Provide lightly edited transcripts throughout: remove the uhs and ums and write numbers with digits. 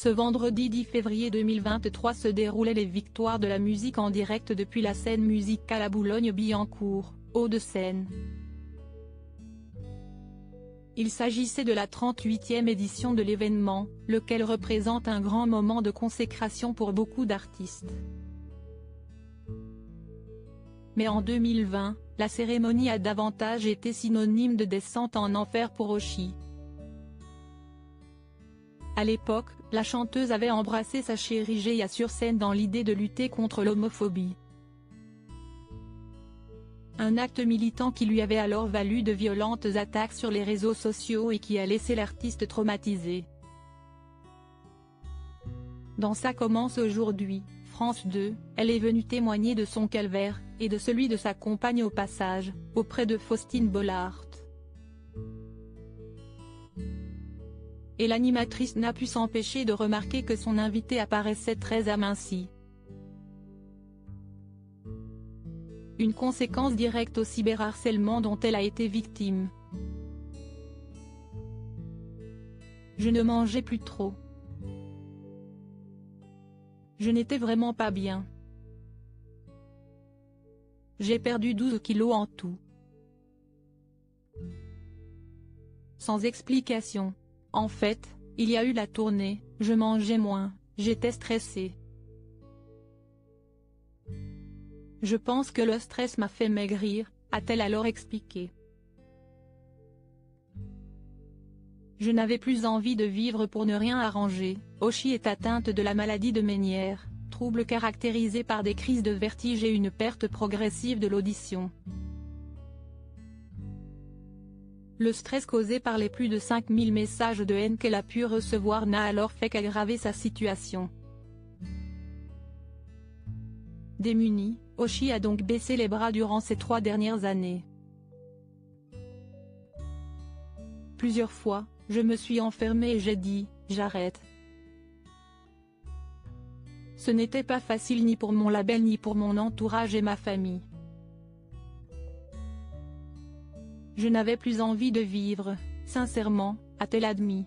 Ce vendredi 10 février 2023 se déroulaient les victoires de la musique en direct depuis la scène musicale à Boulogne-Billancourt, Hauts-de-Seine. Il s'agissait de la 38e édition de l'événement, lequel représente un grand moment de consécration pour beaucoup d'artistes. Mais en 2020, la cérémonie a davantage été synonyme de descente en enfer pour Oshi. À l'époque, la chanteuse avait embrassé sa chérie Géa sur scène dans l'idée de lutter contre l'homophobie. Un acte militant qui lui avait alors valu de violentes attaques sur les réseaux sociaux et qui a laissé l'artiste traumatisé. Dans Ça commence aujourd'hui, France 2, elle est venue témoigner de son calvaire, et de celui de sa compagne au passage, auprès de Faustine Bollaert. Et l'animatrice n'a pu s'empêcher de remarquer que son invité apparaissait très aminci. Une conséquence directe au cyberharcèlement dont elle a été victime. Je ne mangeais plus trop. Je n'étais vraiment pas bien. J'ai perdu 12 kilos en tout. Sans explication. En fait, il y a eu la tournée, je mangeais moins, j'étais stressée. Je pense que le stress m'a fait maigrir, a-t-elle alors expliqué. Je n'avais plus envie de vivre pour ne rien arranger. Oshi est atteinte de la maladie de Ménière, trouble caractérisé par des crises de vertige et une perte progressive de l'audition. Le stress causé par les plus de 5000 messages de haine qu'elle a pu recevoir n'a alors fait qu'aggraver sa situation. Démunie, Oshi a donc baissé les bras durant ces 3 dernières années. Plusieurs fois, je me suis enfermée et j'ai dit « j'arrête ». Ce n'était pas facile ni pour mon label ni pour mon entourage et ma famille. Je n'avais plus envie de vivre, sincèrement, a-t-elle admis.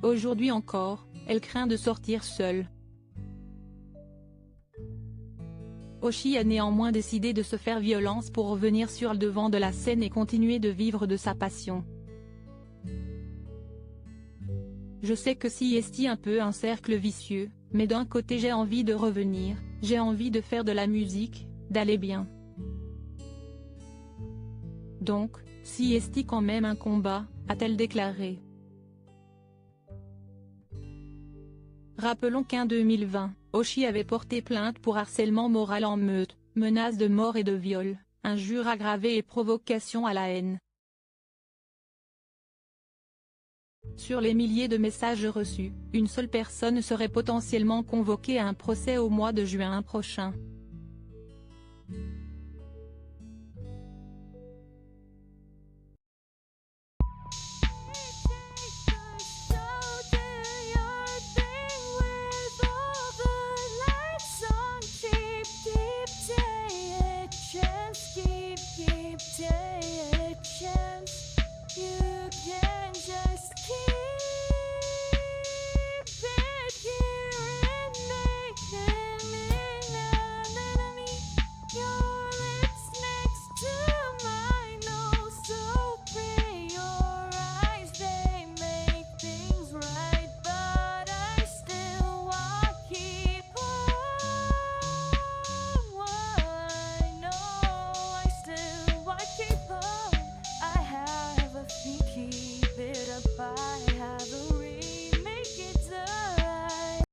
Aujourd'hui encore, elle craint de sortir seule. Oshi a néanmoins décidé de se faire violence pour revenir sur le devant de la scène et continuer de vivre de sa passion. Je sais que c'est un peu un cercle vicieux, mais d'un côté j'ai envie de revenir, j'ai envie de faire de la musique, d'aller bien. Donc, c'est quand même un combat, a-t-elle déclaré. Rappelons qu'en 2020, Oshi avait porté plainte pour harcèlement moral en meute, menaces de mort et de viol, injures aggravées et provocation à la haine. Sur les milliers de messages reçus, une seule personne serait potentiellement convoquée à un procès au mois de juin prochain.